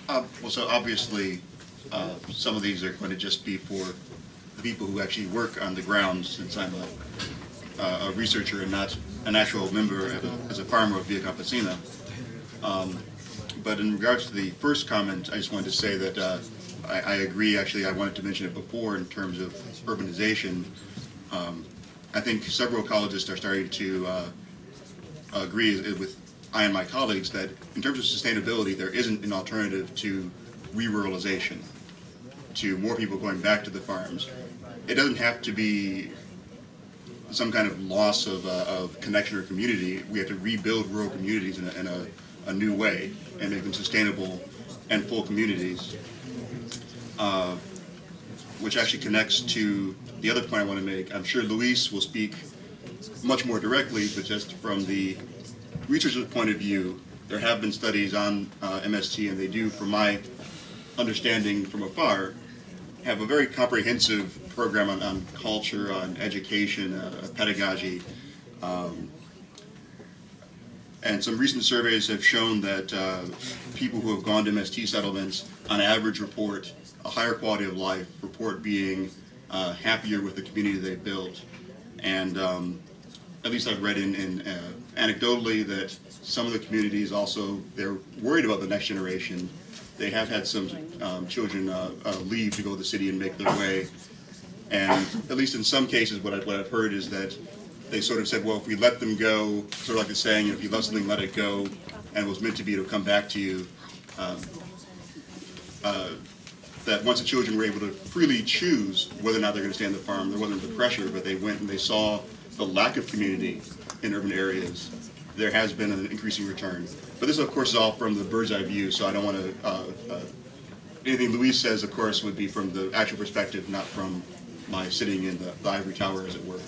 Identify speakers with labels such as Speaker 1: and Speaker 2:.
Speaker 1: Well, so obviously, some of these are going to just be for the people who actually work on the ground, since I'm a researcher and not an actual member as a farmer of Via Campesina. But in regards to the first comment, I just wanted to say that I agree. Actually, I wanted to mention it before in terms of urbanization. I think several ecologists are starting to agree with I and my colleagues that in terms of sustainability, there isn't an alternative to re-ruralization, to more people going back to the farms. It doesn't have to be some kind of loss of connection or community. We have to rebuild rural communities in a new way and make them sustainable and full communities, which actually connects to the other point I want to make. I'm sure Luis will speak much more directly, but just from the researcher's point of view, there have been studies on MST, and they do, from my understanding from afar, have a very comprehensive program on culture, on education, pedagogy. And some recent surveys have shown that people who have gone to MST settlements, on average, report a higher quality of life, report being happier with the community they built. And at least I've read in anecdotally that some of the communities also, they're worried about the next generation. They have had some children leave to go to the city and make their way. And at least in some cases, what I've heard is that they sort of said, well, if we let them go, sort of like the saying, if you love something, let it go, and it was meant to be, it'll come back to you. That once the children were able to freely choose whether or not they're going to stay on the farm, there wasn't the pressure, but they went and they saw the lack of community in urban areas. There has been an increasing return. But this, of course, is all from the bird's eye view, so I don't want to, anything Luis says, of course, would be from the actual perspective, not from my sitting in the ivory tower, as it were.